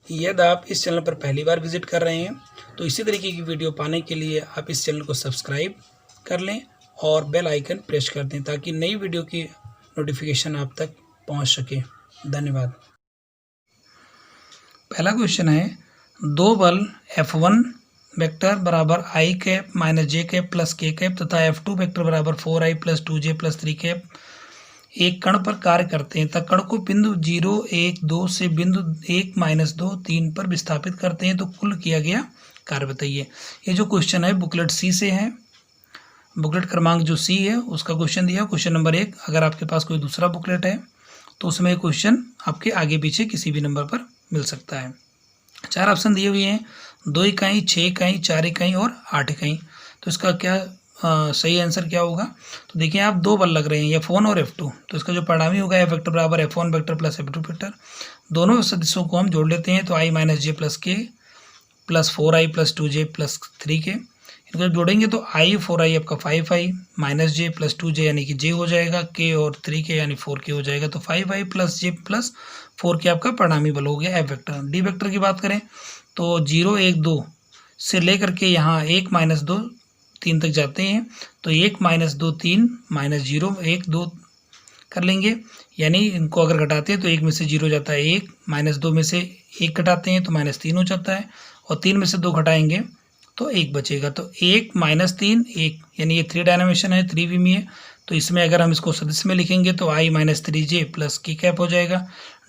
यदि आप इस चैनल पर पहली बार विजिट कर रहे हैं तो इसी तरीके की वीडियो पाने के लिए आप इस चैनल को सब्सक्राइब कर लें और बेल आइकन प्रेस कर दें ताकि नई वीडियो की नोटिफिकेशन आप तक पहुंच सके। धन्यवाद। पहला क्वेश्चन है, दो बल F1 वेक्टर बराबर i cap minus J cap plus के कैप तथा F2 वेक्टर बराबर 4i plus 2j plus 3 cap एक कण पर कार्य करते हैं तथा कण को बिंदु 0, 1, 2 से बिंदु 1, -2, 3 पर विस्थापित करते हैं तो कुल किया गया कार्य बताइए। ये जो क्वेश्चन है बुकलेट सी से है, बुकलेट क्रमांक जो सी है उसका क्वेश्चन दिया, क्वेश्चन नंबर 1। अगर आपके पास कोई दूसरा बुकलेट है तो उसमें क्वेश्चन आपके आगे पीछे किसी भी नंबर पर मिल सकता है। 4 ऑप्शन दिए हुए हैं, 2 इकाई, 6 इकाई, 4 इकाई और 8 इकाई। तो इसका क्या सही आंसर क्या होगा? तो देखिए आप दो बल लग रहे हैं F1 और F2, तो इसका जो परिणामी होगा F वेक्टर बराबर F1 vector plus F2 vector. दोनों सदिशों को हम जोड़ लेते हैं तो i माइनस जे प्लस के plus 4i plus 2j plus 3k। इनको जोड़ेंगे तो i 4i आपका 5i माइनस जे प्लस 2j यानी कि j हो जाएगा, k और 3k यानी 4k हो जाएगा। तो 5i plus j plus 4k आपका परिणामी बल हो गया F वेक्टर। डी वेक्टर की बात करें तो 0, 1, 2 से लेकर के यहाँ 1, -2, 3 तक जाते हैं तो 1, -2, 3 -0, 1, 2 कर लेंगे, यानी इनको अगर घटाते हैं तो 1 में से 0 जाता है 1, -2 में से 1 घटाते हैं तो -3 हो जाता है और 3 में से 2 घटाएंगे तो 1 बचेगा। तो 1, -3, 1 यानी ये 3 डायमेंशन है, 3 विमी है। तो इसमें अगर हम इसको सदिश में लिखेंगे तो i माइनस 3j प्लस की कैप हो जाएगा।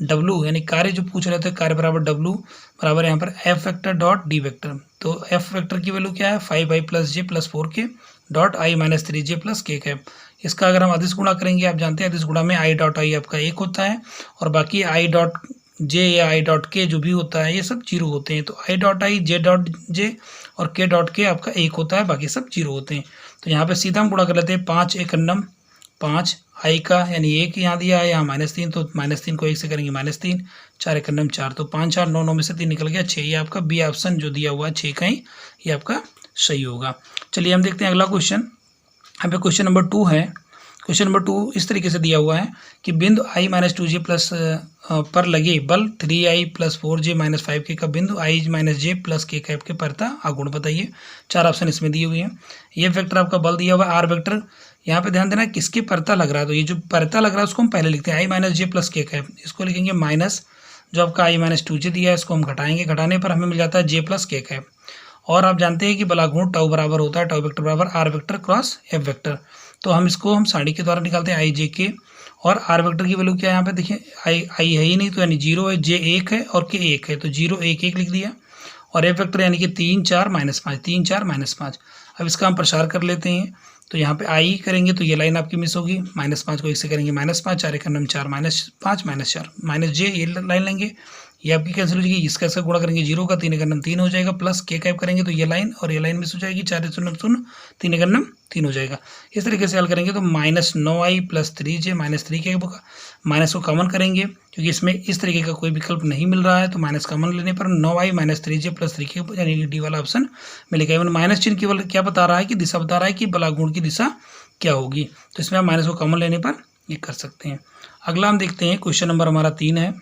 W यानी कार्य जो पूछ रहे थे, कार्य बराबर W बराबर यहाँ पर F vector dot D vector. तो F वेक्टर की वैल्यू क्या है? 5i plus j plus 4k dot i minus 3j plus k cap. इसका अगर हम अदिश गुणा करेंगे, आप जानते हैं अदिश गुणा में i डॉट i आपका 1 होता है और बाकी i डॉट j या i डॉट k जो भी होता है ये सब 0 होते हैं। तो i dot i, j dot j और k डॉट k आपका 1 होता है, बाकी सब 0 होते हैं। तो यहाँ पे सीधा हम गुणा कर लेते हैं, 5 1 अन्नम 5 i का यानी 1 यहाँ दिया है, यहाँ -3 तो -3 को 1 से करेंगे -3, 4 1 अन्नम 4 तो 5 4 9 9 में से 3 निकल गया 6। ये आपका बी ऑप्शन जो दिया हुआ है 6 का ही ये आपका सही होगा। चलिए हम देखते हैं अगला क्वेश्चन। यहाँ पे क्वेश्चन नंबर 2 है। क्वेश्चन नंबर 2 इस तरीके से दिया हुआ है कि बिंदु i माइनस 2j प्लस पर लगे बल 3i plus 4j minus 5k का बिंदु i minus j plus k cap के परता आगुण बताइए। 4 ऑप्शन इसमें दिए हुए हैं। ये वेक्टर आपका बल दिया हुआ है r वेक्टर। यहाँ पे ध्यान देना किसके परता लग रहा है, तो ये जो परता लग रहा है उसको हम पहले लिखते हैं i minus j plus k cap. इसको लिखेंगे माइनस जो आपका i माइनस 2j दिया है इसको हम घटाएंगे, घटाने पर हमें मिल जाता है j प्लस k कैप। और आप जानते हैं कि बलागुण टाउ बराबर होता है टाउ वेक्टर बराबर r vector cross f vector. तो हम इसको हम साड़ी के द्वारा निकालते हैं i j k और r वेक्टर की वैल्यू क्या है यहाँ पे देखिए, i है ही नहीं तो यानी 0 है, j 1 है और k 1 है तो 0 1 1 लिख दिया। और f वेक्टर यानी कि 3 4 -5, 3 4 -5। अब इसका हम प्रसार कर लेते हैं तो यहाँ पे i करेंगे तो ये लाइन आपकी मिस होगी, -5 को 1 से करेंगे -5, 4 1 अन्नम 4 -5 -4 माइनस j ये लाइन लेंगे, ये आपकी कैंसिल हो जाएगी। इसका इसका गुणा करेंगे 0 का 3 1 अन्नम 3 हो जाएगा प्लस k कैप करेंगे तो ये लाइन और ये लाइन मिस हो जाएगी, 4 0 0 3 1 अन्नम 3 हो जाएगा। इस तरीके से हल करेंगे तो -9i plus 3j minus 3k minus को कॉमन करेंगे क्योंकि इसमें इस तरीके का कोई विकल्प नहीं मिल रहा है तो माइनस कॉमन लेने पर 9i minus 3j plus 3k यानी डी वाला ऑप्शन मिलेगा। इवन माइनस चिन्ह केवल क्या बता रहा है कि दिशा बता रहा है कि बलागुण की दिशा क्या होगी, तो इसमें आप माइनस को कॉमन लेने पर ये कर सकते हैं। अगला हम देखते हैं क्वेश्चन नंबर हमारा 3 है।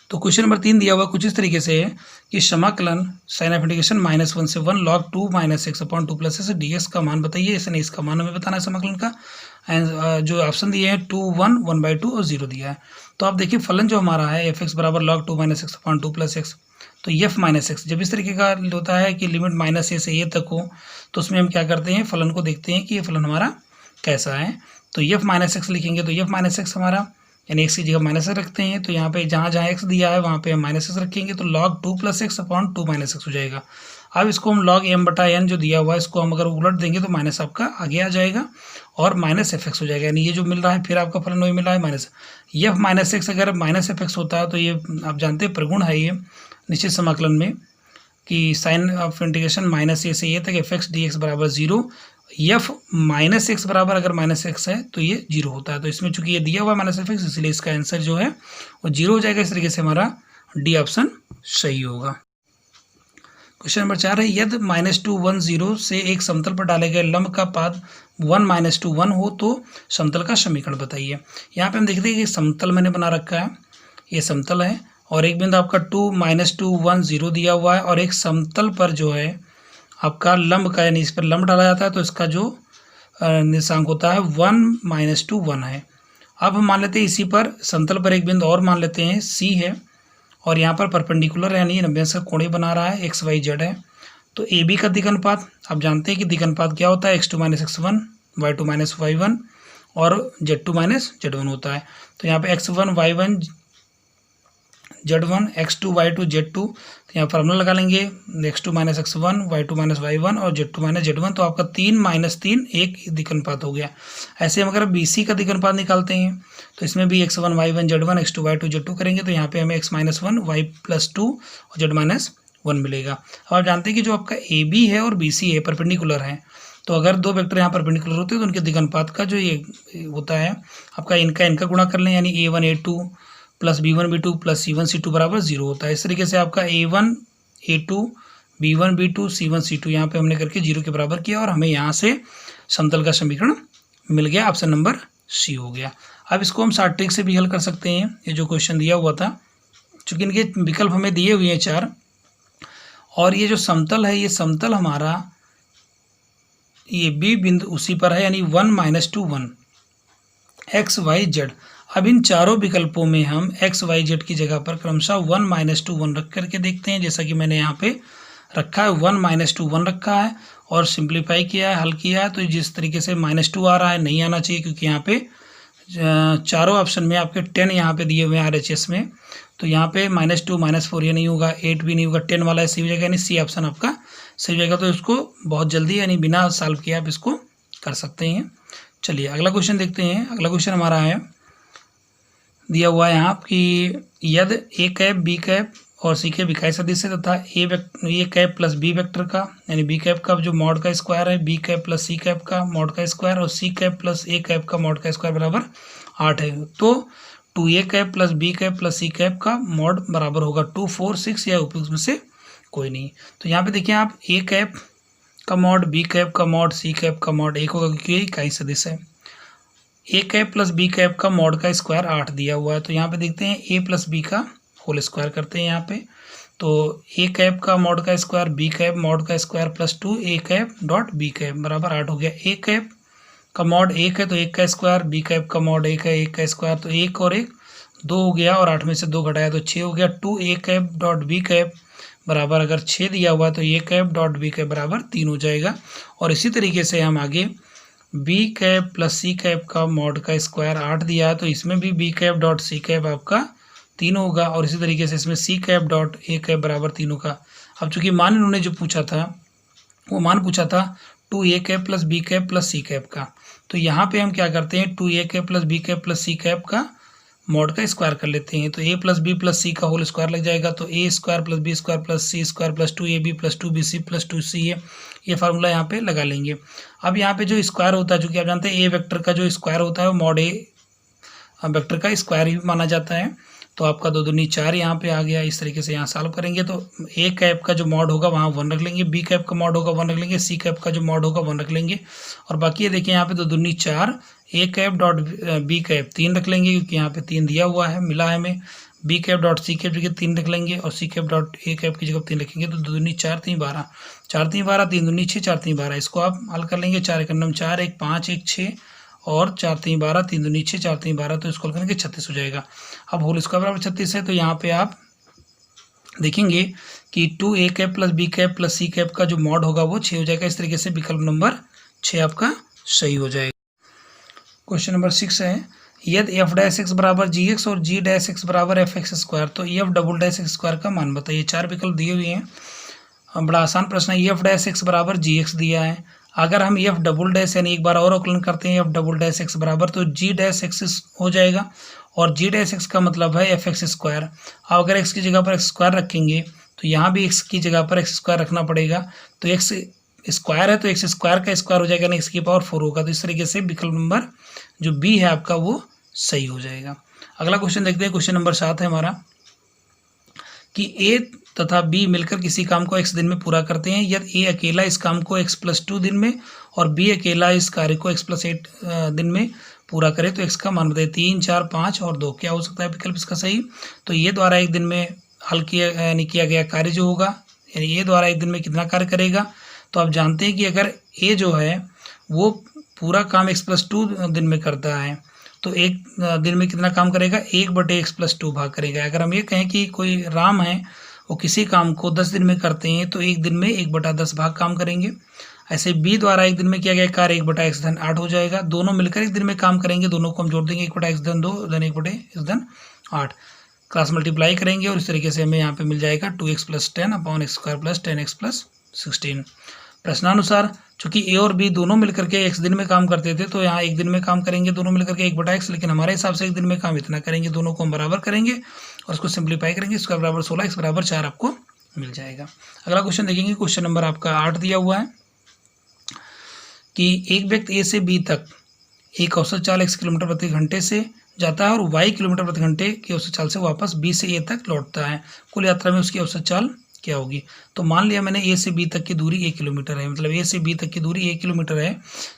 तो क्वेश्चन नंबर 3 दिया हुआ कुछ इस तरीके से है कि समाकलन साइन ऑफ इंटीग्रेशन -1 से 1 log 2 - x/2 + s dx का मान बताइए। ऐसे नहीं, इसका मान हमें बताना है समाकलन का। एंड जो ऑप्शन दिए हैं 2 1 1/2 और 0 दिया है। तो आप देखिए फलन जो हमारा है f(x) बराबर log 2 - x/2 + x तो f माइनस एक्स जब इस तरीके का होता है कि लिमिट -a से a तक हो तो उसमें हम क्या करते हैं, फलन को देखते हैं कि ये फलन हमारा कैसा है। तो f माइनस एक्स लिखेंगे तो f माइनस एक्स हमारा यानी x की जगह माइनस रखते हैं तो यहाँ पे जहाँ जहाँ x दिया है वहाँ पे हम माइनस एक्स रखेंगे तो log 2 + x/2 - x हो जाएगा। अब इसको हम log m/n जो दिया हुआ है इसको हम अगर उलट देंगे तो माइनस आपका आगे आ जाएगा और माइनस fx हो जाएगा, यानी ये जो मिल रहा है फिर आपका फलन वही मिल रहा है माइनस f माइनस एक्स। अगर माइनस fx होता है तो ये आप जानते हैं प्रगुण है ये निश्चित समाकलन में कि साइन ऑफ इंटीग्रेशन -a से a तक f(x) dx बराबर 0, f माइनस एक्स बराबर अगर माइनस एक्स है तो ये 0 होता है। तो इसमें चूंकि ये दिया हुआ है -f(x) इसलिए इसका आंसर जो है वो 0 हो जाएगा। इस तरीके से हमारा डी ऑप्शन सही होगा। क्वेश्चन नंबर 4 है यदि -2 1 0 से एक समतल पर डाले गए लंब का पाद 1 -2 1 हो तो समतल का समीकरण बताइए। यहाँ पे हम देखते हैं कि समतल मैंने बना रखा है, ये समतल है और एक बिंदु आपका 2, -2, 1, 0 दिया हुआ है, और एक समतल पर जो है आपका लंब का, यानी इस पर लंब डाला जाता है तो इसका जो निर्देशांक होता है 1, -2, 1 है। अब हम मान लेते हैं इसी पर समतल पर एक बिंदु और मान लेते हैं C है, और यहाँ पर परपेंडिकुलर यानी 90 से कोण बना रहा है, x y z है। तो AB का दिक् अनुपात आप जानते हैं कि दिक् अनुपात क्या होता है, x2 - x1, y2 - y1 और z2 - z1 होता है। तो यहाँ पे x1 y1 z1, x2 y2 z2, तो यहाँ फार्मूला लगा लेंगे x2 - x1, y2 - y1 और z2 - z1, तो आपका 3 - 3 एक दिक् अनुपात हो गया। ऐसे हम अगर BC का दिक् अनुपात निकालते हैं तो इसमें भी x1 y1 z1, x2 y2 z2 करेंगे, तो यहाँ पे हमें x - 1 y + 2 और z - 1 मिलेगा। अब आप जानते हैं कि जो आपका AB है और BC है परपेंडिकुलर है, तो अगर दो वेक्टर यहाँ परपेंडिकुलर होते हैं तो उनके दिक् अनुपात का जो ये होता है आपका इनका गुणा कर लें, यानी A1 A2 + B1 B2 + C1 C2 बराबर 0 होता है। इस तरीके से आपका A1 A2 B1 B2 C1 C2 यहाँ पे हमने करके 0 के बराबर किया, और हमें यहाँ से समतल का समीकरण मिल गया। ऑप्शन नंबर C हो गया। अब इसको हम शॉर्ट ट्रिक से भी हल कर सकते हैं। ये जो क्वेश्चन दिया हुआ था, चूँकि इनके विकल्प हमें दिए हुए हैं 4, और ये जो समतल है ये समतल हमारा ये B बिंदु उसी पर है, यानी 1 - 2 1 x y z। अब इन चारों विकल्पों में हम x y z की जगह पर क्रमशः 1 - 2 1 रख करके देखते हैं। जैसा कि मैंने यहाँ पे रखा है 1 - 2 1 रखा है और सिंप्लीफाई किया है, हल किया है। तो जिस तरीके से -2 आ रहा है, नहीं आना चाहिए, क्योंकि यहाँ पे चारों ऑप्शन में आपके 10 यहाँ पे दिए हुए हैं RHS में। तो यहाँ पे -2 -4 ये नहीं होगा, 8 भी नहीं होगा, 10 वाला सी हो जाएगा, यानी C ऑप्शन आपका सही हो जाएगा। तो इसको बहुत जल्दी यानी बिना सॉल्व किए आप इसको कर सकते हैं। चलिए अगला क्वेश्चन देखते हैं। अगला क्वेश्चन हमारा है, दिया हुआ है यहाँ कि यदि A कैप B कैप और C कैप इकाई सदिश है तथा A cap plus B vector का, यानी B कैप का जो मॉड का स्क्वायर है, B cap plus C cap का मॉड का स्क्वायर, और C cap plus A cap का मॉड का स्क्वायर बराबर 8 है, तो 2A cap plus B cap plus C cap का मॉड बराबर होगा 2, 4, 6 या उपयुक्त में से कोई नहीं। तो यहाँ पे देखिए आप A कैप का मॉड, B कैप का मॉड, C कैप का मॉड 1 होगा, क्योंकि ये इकाई सदिश है। A cap plus B cap का मॉड का स्क्वायर 8 दिया हुआ है, तो यहाँ पे देखते हैं A प्लस B का होल स्क्वायर करते हैं यहाँ पे। तो A कैप का मॉड का स्क्वायर B कैप मॉड का square plus 2 A cap dot B cap बराबर 8 हो गया। A कैप का मॉड 1 है तो 1 का स्क्वायर, B कैप का मॉड 1 है, 1 का स्क्वायर, तो 1 और 1 2 हो गया, और 8 में से 2 घटाया तो 6 हो गया। 2 A cap dot B cap बराबर, अगर 6 दिया हुआ तो A cap dot B cap बराबर 3 हो जाएगा। और इसी तरीके से हम आगे B cap plus C cap का मॉड का स्क्वायर 8 दिया है, तो इसमें भी B cap dot C cap आपका 3 होगा, और इसी तरीके से इसमें C cap dot A cap बराबर 3 होगा। अब चूंकि मान इन्होंने जो पूछा था वो मान पूछा था 2A cap plus B cap plus C cap का, तो यहाँ पे हम क्या करते हैं 2A cap plus B cap plus C cap का मॉड का स्क्वायर कर लेते हैं। तो A plus B plus C का होल स्क्वायर लग जाएगा, तो A square plus B square plus C square plus 2AB plus 2BC plus 2C है, ये फार्मूला यहाँ पे लगा लेंगे। अब यहाँ पे जो स्क्वायर होता है, जो कि आप जानते हैं A वेक्टर का जो स्क्वायर होता है वो मॉड A वेक्टर का स्क्वायर ही माना जाता है। तो आपका 2 दूनी 4 यहाँ पे आ गया। इस तरीके से यहाँ सॉल्व करेंगे तो A कैप का जो मॉड होगा वहाँ 1 रख लेंगे, B कैप का मॉड होगा 1 रख लेंगे, C कैप का जो मॉड होगा 1 रख लेंगे, और बाकी ये देखिए यहाँ पे 2 दूनी 4 A cap dot B cap 3 रख लेंगे, क्योंकि यहाँ पे 3 दिया हुआ है, मिला है हमें। B cap dot C cap जगह 3 रख लेंगे, और C cap dot A cap की जगह 3 रखेंगे, तो 2 दूनी 4 3 12, 4 3 12, 3 दूनी 6 4 3 12, इसको आप हल कर लेंगे। 4 एक 4, 1 5 1 6 और 4 3 12, 3 दूनी 6 4 3 12, तो इसको हल करेंगे 36 हो जाएगा। अब होल स्क्वायर बराबर 36 है, तो यहाँ पे आप देखेंगे कि 2A cap plus B cap plus C cap का जो मॉड होगा वो 6 हो जाएगा। इस तरीके से विकल्प नंबर 6 आपका सही हो जाएगा। क्वेश्चन नंबर 6 है, यदि f डैश x बराबर gx और g डैश x बराबर fx स्क्वायर, तो f double dash x square का मान बताइए। 4 विकल्प दिए हुए हैं। बड़ा आसान प्रश्न है। f डैश x बराबर gx दिया है, अगर हम f डबल डैश यानी एक बार और अवकलन करते हैं f डबल डैश x बराबर, तो g डैश x हो जाएगा, और g डैश x का मतलब है fx स्क्वायर। अब अगर x की जगह पर x स्क्वायर रखेंगे तो यहाँ भी x की जगह पर x स्क्वायर रखना पड़ेगा, तो x स्क्वायर है तो x स्क्वायर का स्क्वायर हो जाएगा, ना x की पावर 4 होगा। तो इस तरीके से विकल्प नंबर जो बी है आपका वो सही हो जाएगा। अगला क्वेश्चन देखते हैं। क्वेश्चन नंबर 7 है हमारा कि ए तथा बी मिलकर किसी काम को x दिन में पूरा करते हैं, यदि ए अकेला इस काम को x+2 दिन में और बी अकेला इस कार्य को x+8 दिन में पूरा करे तो x का मान बताइए। 3, 4, 5 और 2 क्या हो सकता है विकल्प इसका सही। तो ये द्वारा एक दिन में हल किया यानी किया गया कार्य जो होगा, यानी ए द्वारा एक दिन में कितना कार्य करेगा। तो आप जानते हैं कि अगर ए जो है वो पूरा काम x+2 दिन में करता है तो एक दिन में कितना काम करेगा, 1/x+2 भाग करेगा। अगर हम ये कहें कि कोई राम है वो किसी काम को 10 दिन में करते हैं तो एक दिन में 1/10 भाग काम करेंगे। ऐसे बी द्वारा एक दिन में किया गया कार्य 1/x⁻8 हो जाएगा। दोनों मिलकर एक दिन में काम करेंगे, दोनों को हम जोड़ देंगे 1/x⁻2 धन 1/x⁻8 क्रॉस मल्टीप्लाई करेंगे और इस तरीके से हमें यहाँ पे मिल जाएगा 2x + 10 अपॉन x² + 10x + 16। प्रश्नानुसार चूंकि ए और बी दोनों मिलकर के x दिन में काम करते थे तो यहाँ एक दिन में काम करेंगे दोनों मिलकर के 1/x, लेकिन हमारे हिसाब से एक दिन में काम इतना करेंगे, दोनों को हम बराबर करेंगे और उसको सिंप्लीफाई करेंगे। इसका बराबर 16 x बराबर 4 आपको मिल जाएगा। अगला क्वेश्चन देखेंगे, क्वेश्चन नंबर आपका 8 दिया हुआ है कि एक व्यक्ति ए से बी तक एक औसत चाल x किलोमीटर प्रति घंटे से जाता है और y किलोमीटर प्रति घंटे की औसत चाल से वापस बी से ए तक लौटता है। कुल यात्रा में उसकी औसत चाल क्या होगी। तो मान लिया मैंने ए से बी तक की दूरी 1 किलोमीटर है, मतलब ए से बी तक की दूरी 1 किलोमीटर है।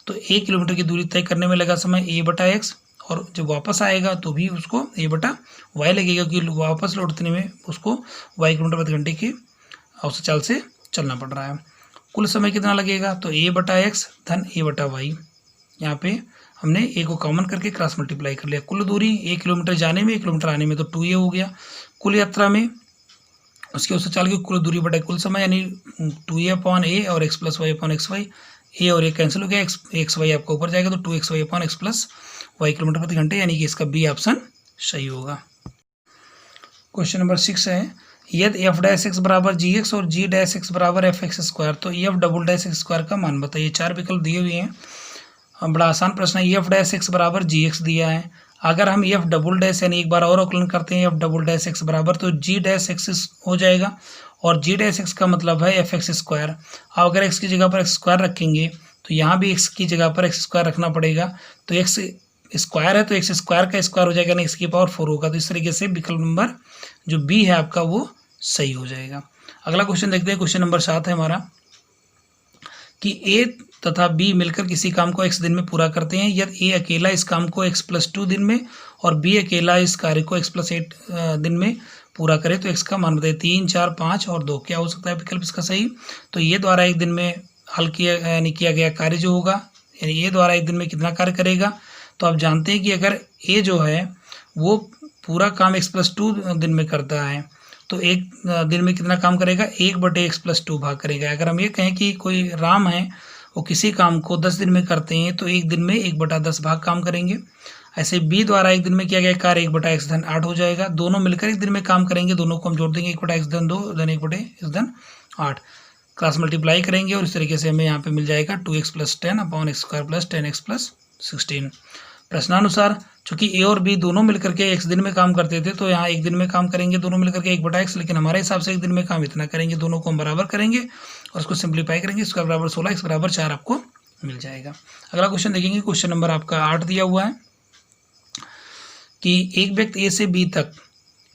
तो 1 किलोमीटर की दूरी तय करने में लगा समय a/x और जब वापस आएगा तो भी उसको a/y लगेगा, क्योंकि वापस लौटने में उसको y किलोमीटर प्रति घंटे की औसत चाल से चलना पड़ रहा है। कुल समय कितना लगेगा, तो a/x धन a/y। यहाँ पे हमने a को कॉमन करके क्रॉस मल्टीप्लाई कर लिया। कुल दूरी 1 किलोमीटर जाने में 1 किलोमीटर आने में तो 2a हो गया। कुल यात्रा में उसकी औसत चाल की कुल दूरी बटा कुल समय यानी 2a/a और x + y/xy। a और a कैंसिल हो गया, xy आपका ऊपर जाएगा तो 2xy/x + y किलोमीटर प्रति घंटे, यानी कि इसका बी ऑप्शन सही होगा। क्वेश्चन नंबर 6 है, यदि f' बराबर gx और g' बराबर fx², तो f" का मान बताइए। 4 विकल्प दिए हुए हैं। बड़ा आसान प्रश्न है। f' बराबर gx दिया है। अगर हम f" यानी एक बार और अवकलन करते हैं f" बराबर तो g' हो जाएगा और g' का मतलब है fx²। अब अगर x की जगह पर x² रखेंगे तो यहाँ भी x की जगह पर x² रखना पड़ेगा। तो x स्क्वायर है तो x² का स्क्वायर हो जाएगा ना, x की पावर 4 होगा। तो इस तरीके से विकल्प नंबर जो बी है आपका वो सही हो जाएगा। अगला क्वेश्चन देखते हैं, क्वेश्चन नंबर 7 है हमारा कि ए तथा बी मिलकर किसी काम को x दिन में पूरा करते हैं, यदि ए अकेला इस काम को x+2 दिन में और बी अकेला इस कार्य को x+8 दिन में पूरा करे तो x का मान बताइए। 3, 4, 5 और 2 क्या हो सकता है विकल्प इसका सही। तो ये द्वारा एक दिन में हल किया यानी किया गया कार्य जो होगा, यानी ये द्वारा एक दिन में कितना कार्य करेगा। तो आप जानते हैं कि अगर ए जो है वो पूरा काम x+2 दिन में करता है तो एक दिन में कितना काम करेगा, 1/x+2 भाग करेगा। अगर हम ये कहें कि कोई राम है वो किसी काम को 10 दिन में करते हैं तो एक दिन में 1/10 भाग काम करेंगे। ऐसे बी द्वारा एक दिन में किया गया कार्य 1/x⁻8 हो जाएगा। दोनों मिलकर एक दिन में काम करेंगे, दोनों को हम जोड़ देंगे 1/x⁻2 धन 1/x⁻8 क्रॉस मल्टीप्लाई करेंगे और इस तरीके से हमें यहाँ पे मिल जाएगा 2x + 10 अपॉन x² + 10x + 16। प्रश्नानुसार चूंकि ए और बी दोनों मिलकर के x दिन में काम करते थे तो यहाँ एक दिन में काम करेंगे दोनों मिलकर के 1/x, लेकिन हमारे हिसाब से एक दिन में काम इतना करेंगे, दोनों को हम बराबर करेंगे और उसको सिंप्लीफाई करेंगे। इसका बराबर 16 x बराबर 4 आपको मिल जाएगा। अगला क्वेश्चन देखेंगे, क्वेश्चन नंबर आपका 8 दिया हुआ है कि एक व्यक्ति ए से बी तक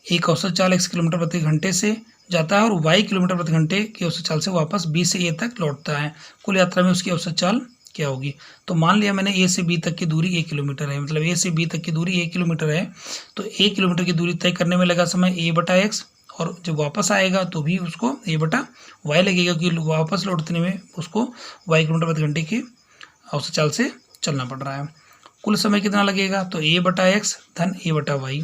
एक औसत चाल x किलोमीटर प्रति घंटे से जाता है और y किलोमीटर प्रति घंटे की औसत चाल से वापस बी से ए तक लौटता है। कुल यात्रा में उसकी औसत चाल क्या होगी। तो मान लिया मैंने ए से बी तक की दूरी 1 किलोमीटर है, मतलब ए से बी तक की दूरी 1 किलोमीटर है। तो 1 किलोमीटर की दूरी तय करने में लगा समय a/x और जब वापस आएगा तो भी उसको a/y लगेगा, क्योंकि वापस लौटने में उसको y किलोमीटर प्रति घंटे की औसत चाल से चलना पड़ रहा है। कुल समय कितना लगेगा, तो a/x धन a/y।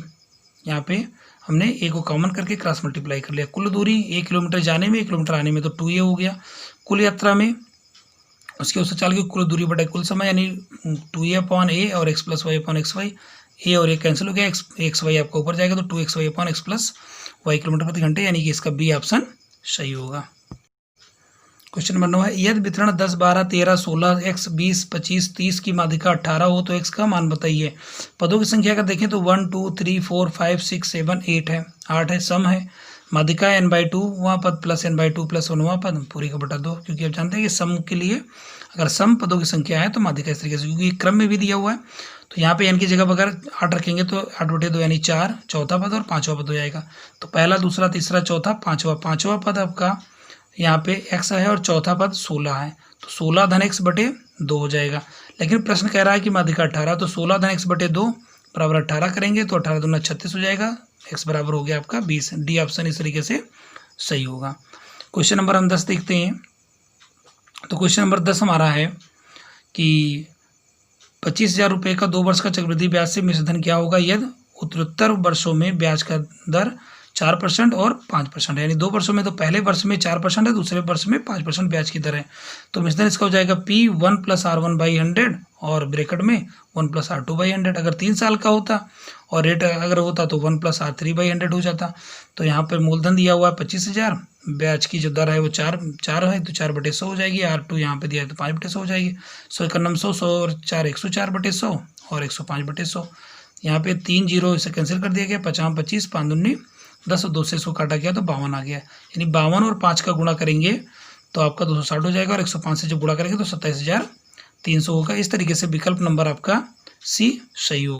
यहाँ पे हमने a को कॉमन करके क्रॉस मल्टीप्लाई कर लिया। कुल दूरी 1 किलोमीटर जाने में 1 किलोमीटर आने में तो 2a हो गया। कुल यात्रा में उसकी औसत चाल की कुल दूरी बटा कुल समय यानी 2a/a और x + y/xy। a और a कैंसिल हो गया, xy आपका ऊपर जाएगा तो 2xy/x + y किलोमीटर प्रति घंटे, यानी कि इसका बी ऑप्शन सही होगा। क्वेश्चन नंबर 9 है, यदि वितरण 10, 12, 13, 16, x 20, 25, 30 की माध्यिका 18 हो तो x का मान बताइए। पदों की संख्या अगर देखें तो 1, 2, 3, 4, 5, 6, 7, 8 है, 8 है, सम है। माध्यिका n/2 वहाँ पद प्लस n/2 प्लस 1 वहाँ पद पूरी का बटा 2, क्योंकि आप जानते हैं कि सम के लिए अगर सम पदों की संख्या है तो माध्यिका इस तरीके से, क्योंकि क्रम में भी दिया हुआ है। तो यहाँ पे n की जगह पर अगर 8 रखेंगे तो 8/2 यानी 4 चौथा पद और पाँचवा पद हो जाएगा। तो पहला, दूसरा, तीसरा, चौथा, पाँचवा पद आपका यहाँ पे x है और चौथा पद 16 है, तो 16 धन x/2 हो जाएगा। लेकिन प्रश्न कह रहा है कि माध्यिका 18, तो 16 धन x/2 बराबर 18 करेंगे तो 18 दूना 36 हो जाएगा, x बराबर हो गया आपका 20। डी ऑप्शन इस तरीके से सही होगा। क्वेश्चन नंबर हम 10 देखते हैं। तो क्वेश्चन नंबर 10 हमारा है कि 25,000 रुपये का 2 वर्ष का चक्रवृद्धि ब्याज से मिश्र धन क्या होगा यदि उत्तरोत्तर वर्षों में ब्याज का दर 4% और 5% है। यानी 2 वर्षों में तो पहले वर्ष में 4% है, दूसरे वर्ष में 5% ब्याज की दर है। तो मिश्र धन इसका हो जाएगा P1 + R1/100 और ब्रैकेट में 1 + R2/100। अगर 3 साल का होता और रेट अगर होता तो 1 + R3/100 हो जाता। तो यहाँ पर मूलधन दिया हुआ है 25,000, ब्याज की जो दर है वो 4 है तो 4/100 हो जाएगी। R2 यहाँ पे दिया है तो 5/100 हो जाएगी। 100 का 900, 100 और 4 104/100 और 105/100। यहाँ पे 3 जीरो इसे कैंसिल कर दिया गया, 50 25 5 दूनी 10 और 2 से 100 काटा गया तो 52 आ गया। यानी 52 और 5 का गुणा करेंगे तो आपका 260 हो जाएगा और 105 से जब गुणा करेंगे तो 27,300 होगा। इस तरीके से विकल्प नंबर आपका सी सही होगा।